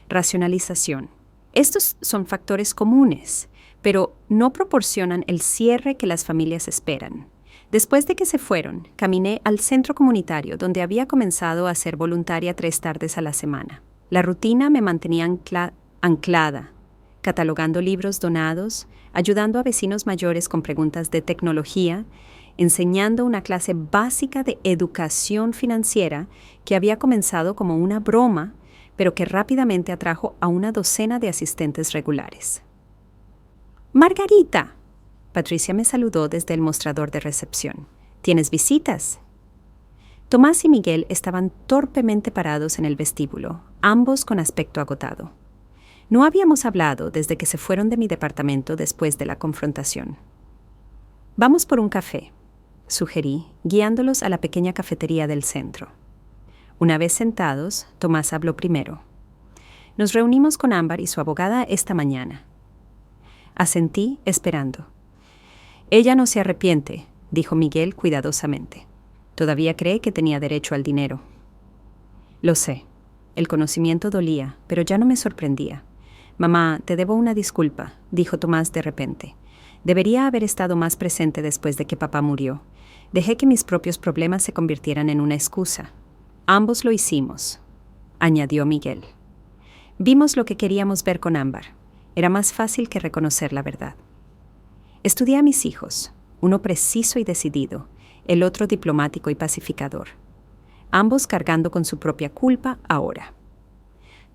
racionalización. Estos son factores comunes, pero no proporcionan el cierre que las familias esperan. Después de que se fueron, caminé al centro comunitario donde había comenzado a ser voluntaria 3 tardes a la semana. La rutina me mantenía anclada, catalogando libros donados, ayudando a vecinos mayores con preguntas de tecnología, enseñando una clase básica de educación financiera que había comenzado como una broma, pero que rápidamente atrajo a una docena de asistentes regulares. «Margarita», Patricia me saludó desde el mostrador de recepción. «¿Tienes visitas?» Tomás y Miguel estaban torpemente parados en el vestíbulo, ambos con aspecto agotado. No habíamos hablado desde que se fueron de mi departamento después de la confrontación. «Vamos por un café», sugerí, guiándolos a la pequeña cafetería del centro. Una vez sentados, Tomás habló primero. «Nos reunimos con Ámbar y su abogada esta mañana». Asentí, esperando. «Ella no se arrepiente», dijo Miguel cuidadosamente. «Todavía cree que tenía derecho al dinero». Lo sé. El conocimiento dolía, pero ya no me sorprendía. «Mamá, te debo una disculpa», dijo Tomás de repente. «Debería haber estado más presente después de que papá murió. Dejé que mis propios problemas se convirtieran en una excusa. Ambos lo hicimos», añadió Miguel. «Vimos lo que queríamos ver con Ámbar. Era más fácil que reconocer la verdad. Estudié a mis hijos, uno preciso y decidido, el otro diplomático y pacificador. Ambos cargando con su propia culpa ahora.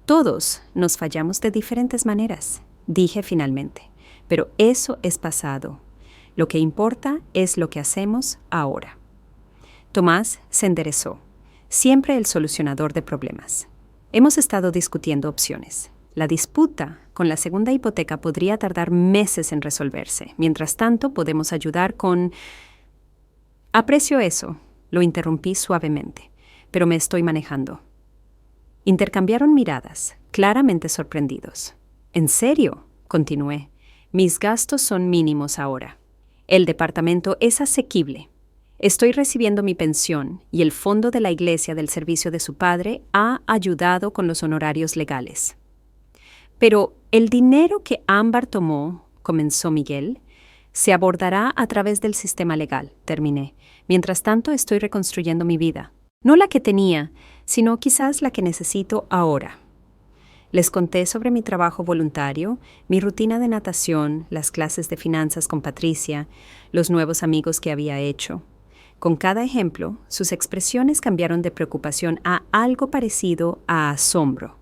Todos nos fallamos de diferentes maneras», dije finalmente, «pero eso es pasado. Lo que importa es lo que hacemos ahora». Tomás se enderezó, siempre el solucionador de problemas. Hemos estado discutiendo opciones. La disputa con la segunda hipoteca podría tardar meses en resolverse. Mientras tanto, podemos ayudar con... «Aprecio eso», lo interrumpí suavemente, «pero me estoy manejando». Intercambiaron miradas, claramente sorprendidos. «¿En serio?», continué. «Mis gastos son mínimos ahora. El departamento es asequible. Estoy recibiendo mi pensión y el fondo de la iglesia del servicio de su padre ha ayudado con los honorarios legales». «Pero el dinero que Ámbar tomó», comenzó Miguel, «se abordará a través del sistema legal», terminé. «Mientras tanto estoy reconstruyendo mi vida. No la que tenía, sino quizás la que necesito ahora». Les conté sobre mi trabajo voluntario, mi rutina de natación, las clases de finanzas con Patricia, los nuevos amigos que había hecho. Con cada ejemplo, sus expresiones cambiaron de preocupación a algo parecido a asombro.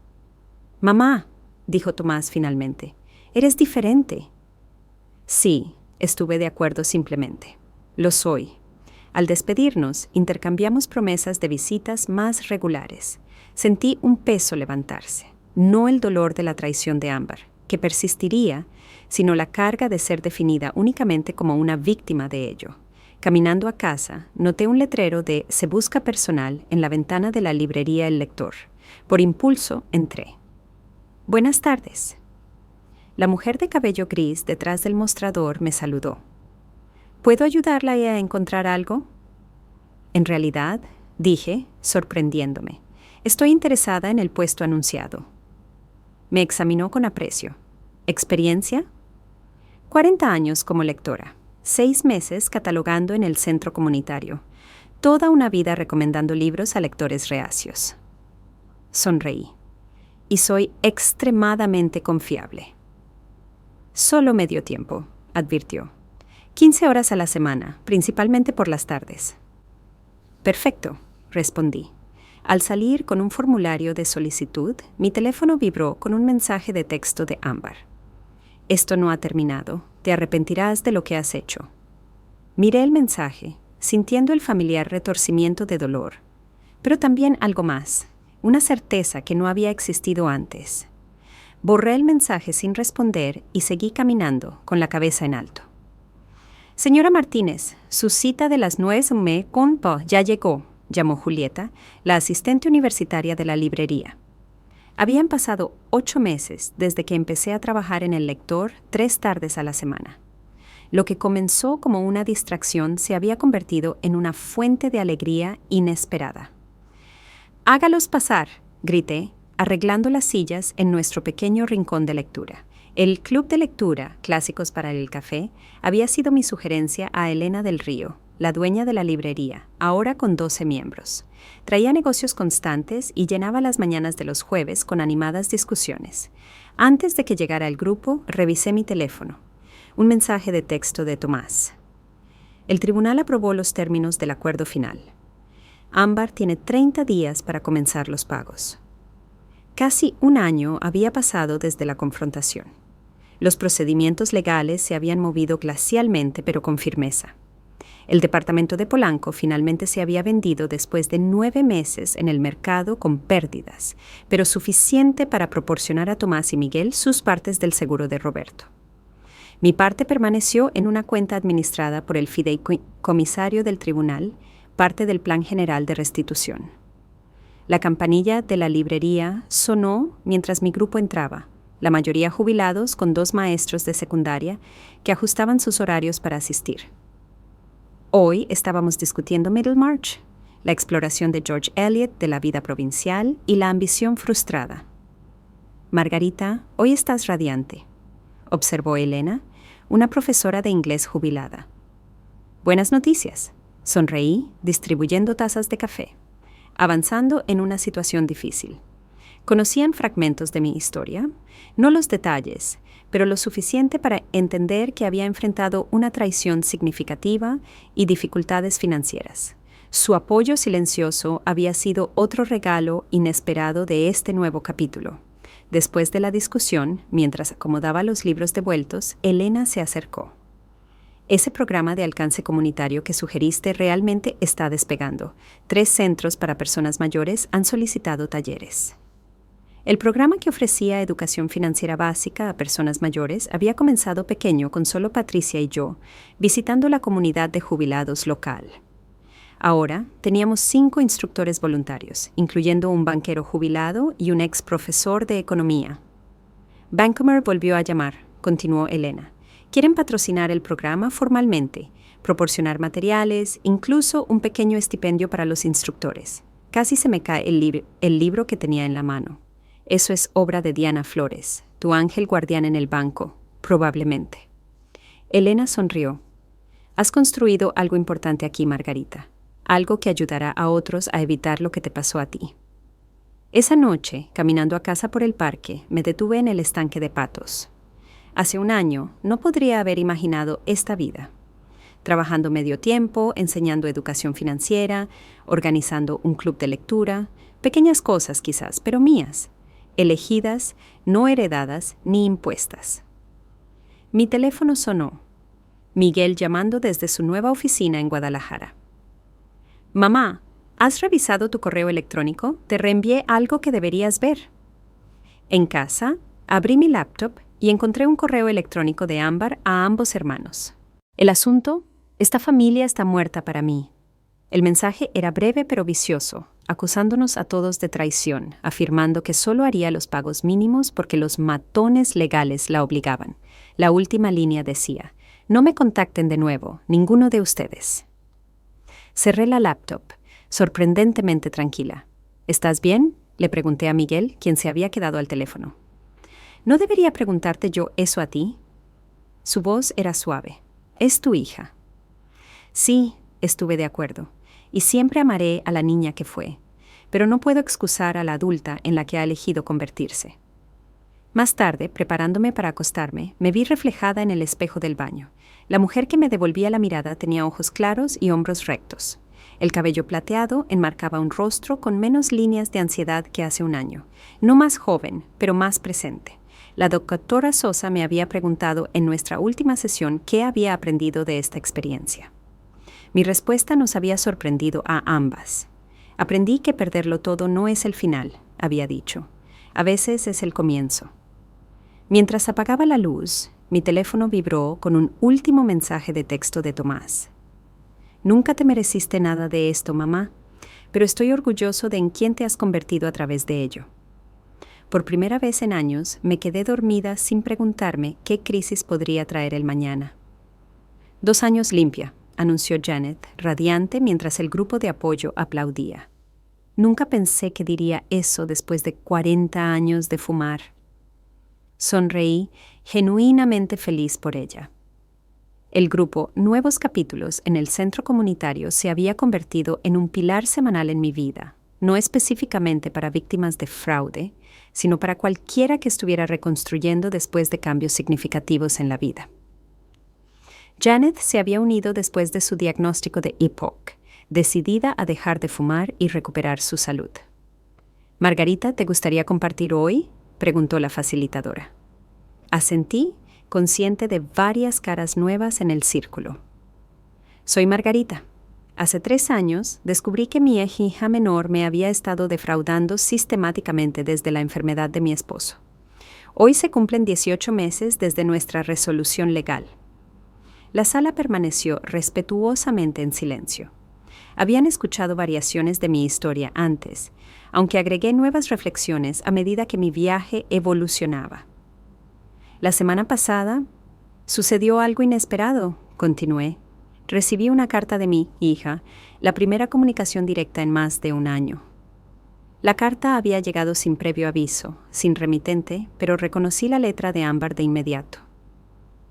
«Mamá», dijo Tomás finalmente, «eres diferente». Sí, estuve de acuerdo simplemente. Lo soy. Al despedirnos, intercambiamos promesas de visitas más regulares. Sentí un peso levantarse, no el dolor de la traición de Ámbar, que persistiría, sino la carga de ser definida únicamente como una víctima de ello. Caminando a casa, noté un letrero de «Se busca personal» en la ventana de la librería El Lector. Por impulso, entré. «Buenas tardes». La mujer de cabello gris detrás del mostrador me saludó. «¿Puedo ayudarla a encontrar algo?» En realidad, dije, sorprendiéndome, estoy interesada en el puesto anunciado. Me examinó con aprecio. ¿Experiencia? 40 años como lectora, 6 meses catalogando en el centro comunitario, toda una vida recomendando libros a lectores reacios. Sonreí. Y soy extremadamente confiable. Solo medio tiempo, advirtió. 15 horas a la semana, principalmente por las tardes. Perfecto, respondí. Al salir con un formulario de solicitud, mi teléfono vibró con un mensaje de texto de Ámbar. Esto no ha terminado. Te arrepentirás de lo que has hecho. Miré el mensaje, sintiendo el familiar retorcimiento de dolor, pero también algo más, una certeza que no había existido antes. Borré el mensaje sin responder y seguí caminando, con la cabeza en alto. «Señora Martínez, su cita de las 9 ya llegó», llamó Julieta, la asistente universitaria de la librería. Habían pasado 8 meses desde que empecé a trabajar en El Lector 3 tardes a la semana. Lo que comenzó como una distracción se había convertido en una fuente de alegría inesperada. «Hágalos pasar», grité, arreglando las sillas en nuestro pequeño rincón de lectura. El club de lectura, Clásicos para el Café, había sido mi sugerencia a Elena del Río, la dueña de la librería, ahora con 12 miembros. Traía negocios constantes y llenaba las mañanas de los jueves con animadas discusiones. Antes de que llegara el grupo, revisé mi teléfono. Un mensaje de texto de Tomás. El tribunal aprobó los términos del acuerdo final. Ámbar tiene 30 días para comenzar los pagos. Casi un año había pasado desde la confrontación. Los procedimientos legales se habían movido glacialmente, pero con firmeza. El departamento de Polanco finalmente se había vendido después de 9 meses en el mercado con pérdidas, pero suficiente para proporcionar a Tomás y Miguel sus partes del seguro de Roberto. Mi parte permaneció en una cuenta administrada por el fideicomisario del tribunal, parte del Plan General de Restitución. La campanilla de la librería sonó mientras mi grupo entraba, la mayoría jubilados con 2 maestros de secundaria que ajustaban sus horarios para asistir. Hoy estábamos discutiendo Middlemarch, la exploración de George Eliot de la vida provincial y la ambición frustrada. «Margarita, hoy estás radiante», observó Elena, una profesora de inglés jubilada. «Buenas noticias», sonreí, distribuyendo tazas de café, avanzando en una situación difícil. Conocían fragmentos de mi historia, no los detalles, pero lo suficiente para entender que había enfrentado una traición significativa y dificultades financieras. Su apoyo silencioso había sido otro regalo inesperado de este nuevo capítulo. Después de la discusión, mientras acomodaba los libros devueltos, Elena se acercó. «Ese programa de alcance comunitario que sugeriste realmente está despegando. 3 centros para personas mayores han solicitado talleres». El programa que ofrecía educación financiera básica a personas mayores había comenzado pequeño con solo Patricia y yo, visitando la comunidad de jubilados local. Ahora teníamos 5 instructores voluntarios, incluyendo un banquero jubilado y un ex profesor de economía. Bancomer volvió a llamar, continuó Elena. Quieren patrocinar el programa formalmente, proporcionar materiales, incluso un pequeño estipendio para los instructores. Casi se me cae el libro que tenía en la mano. Eso es obra de Diana Flores, tu ángel guardián en el banco, probablemente. Elena sonrió. Has construido algo importante aquí, Margarita. Algo que ayudará a otros a evitar lo que te pasó a ti. Esa noche, caminando a casa por el parque, me detuve en el estanque de patos. Hace un año no podría haber imaginado esta vida. Trabajando medio tiempo, enseñando educación financiera, organizando un club de lectura, pequeñas cosas quizás, pero mías, elegidas, no heredadas ni impuestas. Mi teléfono sonó. Miguel llamando desde su nueva oficina en Guadalajara. Mamá, ¿has revisado tu correo electrónico? Te reenvié algo que deberías ver. En casa, abrí mi laptop y encontré un correo electrónico de Ámbar a ambos hermanos. El asunto: esta familia está muerta para mí. El mensaje era breve pero vicioso, acusándonos a todos de traición, afirmando que solo haría los pagos mínimos porque los matones legales la obligaban. La última línea decía: no me contacten de nuevo, ninguno de ustedes. Cerré la laptop, sorprendentemente tranquila. ¿Estás bien?, le pregunté a Miguel, quien se había quedado al teléfono. ¿No debería preguntarte yo eso a ti? Su voz era suave. Es tu hija. Sí, estuve de acuerdo, y siempre amaré a la niña que fue, pero no puedo excusar a la adulta en la que ha elegido convertirse. Más tarde, preparándome para acostarme, me vi reflejada en el espejo del baño. La mujer que me devolvía la mirada tenía ojos claros y hombros rectos. El cabello plateado enmarcaba un rostro con menos líneas de ansiedad que hace un año. No más joven, pero más presente. La doctora Sosa me había preguntado en nuestra última sesión qué había aprendido de esta experiencia. Mi respuesta nos había sorprendido a ambas. Aprendí que perderlo todo no es el final, había dicho. A veces es el comienzo. Mientras apagaba la luz, mi teléfono vibró con un último mensaje de texto de Tomás. Nunca te mereciste nada de esto, mamá, pero estoy orgulloso de en quién te has convertido a través de ello. Por primera vez en años, me quedé dormida sin preguntarme qué crisis podría traer el mañana. 2 años limpia, anunció Janet, radiante, mientras el grupo de apoyo aplaudía. Nunca pensé que diría eso después de 40 años de fumar. Sonreí, genuinamente feliz por ella. El grupo Nuevos Capítulos en el centro comunitario se había convertido en un pilar semanal en mi vida, no específicamente para víctimas de fraude, sino para cualquiera que estuviera reconstruyendo después de cambios significativos en la vida. Janet se había unido después de su diagnóstico de EPOC, decidida a dejar de fumar y recuperar su salud. «Margarita, ¿te gustaría compartir hoy?», preguntó la facilitadora. Asentí, consciente de varias caras nuevas en el círculo. Soy Margarita. Hace 3 años descubrí que mi hija menor me había estado defraudando sistemáticamente desde la enfermedad de mi esposo. Hoy se cumplen 18 meses desde nuestra resolución legal. La sala permaneció respetuosamente en silencio. Habían escuchado variaciones de mi historia antes, aunque agregué nuevas reflexiones a medida que mi viaje evolucionaba. La semana pasada sucedió algo inesperado, continué. Recibí una carta de mi hija, la primera comunicación directa en más de un año. La carta había llegado sin previo aviso, sin remitente, pero reconocí la letra de Ámbar de inmediato.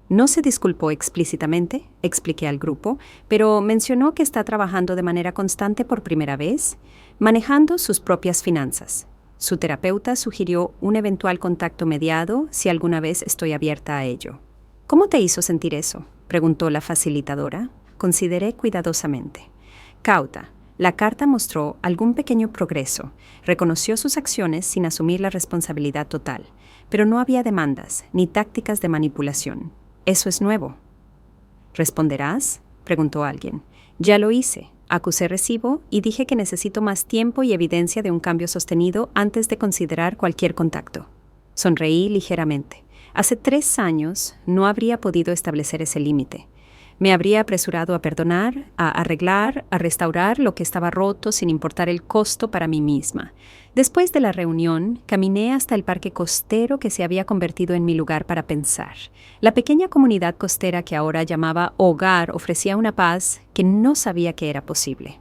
No se disculpó explícitamente, expliqué al grupo, pero mencionó que está trabajando de manera constante por primera vez, manejando sus propias finanzas. Su terapeuta sugirió un eventual contacto mediado si alguna vez estoy abierta a ello. ¿Cómo te hizo sentir eso?, preguntó la facilitadora. Consideré cuidadosamente. Cauta, la carta mostró algún pequeño progreso, reconoció sus acciones sin asumir la responsabilidad total, pero no había demandas ni tácticas de manipulación. Eso es nuevo. ¿Responderás?, preguntó alguien. Ya lo hice. Acusé recibo y dije que necesito más tiempo y evidencia de un cambio sostenido antes de considerar cualquier contacto. Sonreí ligeramente. Hace 3 años no habría podido establecer ese límite. Me habría apresurado a perdonar, a arreglar, a restaurar lo que estaba roto sin importar el costo para mí misma. Después de la reunión, caminé hasta el parque costero que se había convertido en mi lugar para pensar. La pequeña comunidad costera que ahora llamaba hogar ofrecía una paz que no sabía que era posible.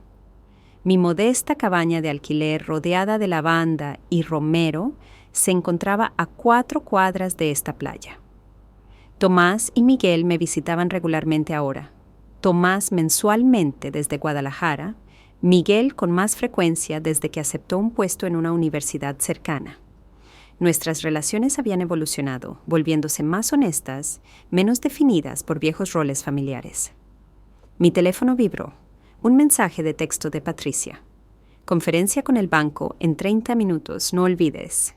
Mi modesta cabaña de alquiler rodeada de lavanda y romero se encontraba a 4 cuadras de esta playa. Tomás y Miguel me visitaban regularmente ahora. Tomás mensualmente desde Guadalajara, Miguel con más frecuencia desde que aceptó un puesto en una universidad cercana. Nuestras relaciones habían evolucionado, volviéndose más honestas, menos definidas por viejos roles familiares. Mi teléfono vibró. Un mensaje de texto de Patricia. Conferencia con el banco en 30 minutos, no olvides.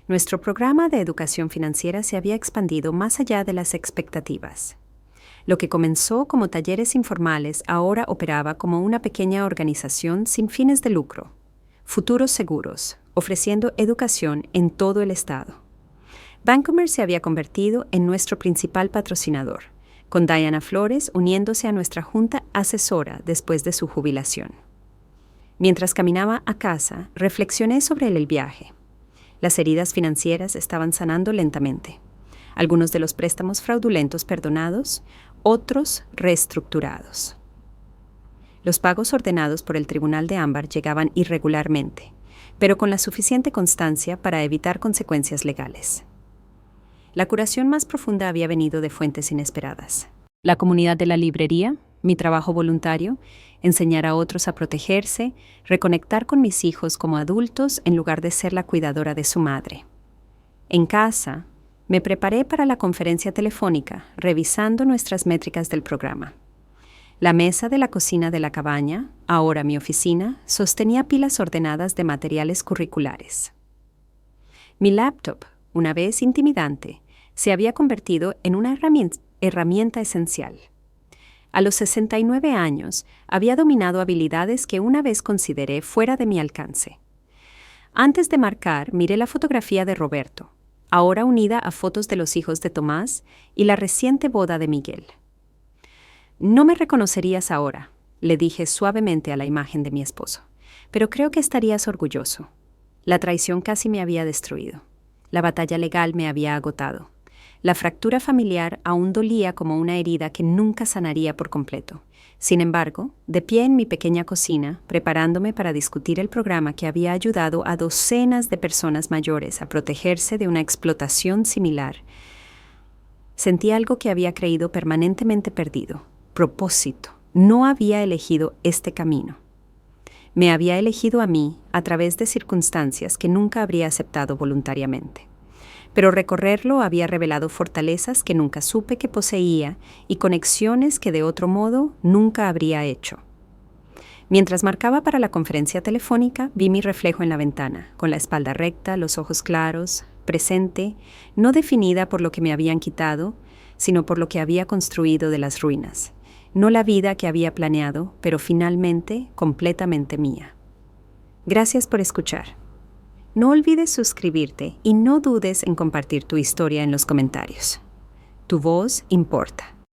Nuestro programa de educación financiera se había expandido más allá de las expectativas. Lo que comenzó como talleres informales ahora operaba como una pequeña organización sin fines de lucro. Futuros Seguros, ofreciendo educación en todo el estado. Bancomer se había convertido en nuestro principal patrocinador, con Diana Flores uniéndose a nuestra junta asesora después de su jubilación. Mientras caminaba a casa, reflexioné sobre el viaje. Las heridas financieras estaban sanando lentamente. Algunos de los préstamos fraudulentos perdonados, otros reestructurados. Los pagos ordenados por el Tribunal de Ámbar llegaban irregularmente, pero con la suficiente constancia para evitar consecuencias legales. La curación más profunda había venido de fuentes inesperadas. La comunidad de la librería, mi trabajo voluntario, enseñar a otros a protegerse, reconectar con mis hijos como adultos en lugar de ser la cuidadora de su madre. En casa, me preparé para la conferencia telefónica, revisando nuestras métricas del programa. La mesa de la cocina de la cabaña, ahora mi oficina, sostenía pilas ordenadas de materiales curriculares. Mi laptop, una vez intimidante, se había convertido en una herramienta esencial. A los 69 años, había dominado habilidades que una vez consideré fuera de mi alcance. Antes de marcar, miré la fotografía de Roberto, ahora unida a fotos de los hijos de Tomás y la reciente boda de Miguel. No me reconocerías ahora, le dije suavemente a la imagen de mi esposo, pero creo que estarías orgulloso. La traición casi me había destruido. La batalla legal me había agotado. La fractura familiar aún dolía como una herida que nunca sanaría por completo. Sin embargo, de pie en mi pequeña cocina, preparándome para discutir el programa que había ayudado a docenas de personas mayores a protegerse de una explotación similar, sentí algo que había creído permanentemente perdido. Propósito. No había elegido este camino. Me había elegido a mí a través de circunstancias que nunca habría aceptado voluntariamente. Pero recorrerlo había revelado fortalezas que nunca supe que poseía y conexiones que de otro modo nunca habría hecho. Mientras marcaba para la conferencia telefónica, vi mi reflejo en la ventana, con la espalda recta, los ojos claros, presente, no definida por lo que me habían quitado, sino por lo que había construido de las ruinas. No la vida que había planeado, pero finalmente completamente mía. Gracias por escuchar. No olvides suscribirte y no dudes en compartir tu historia en los comentarios. Tu voz importa.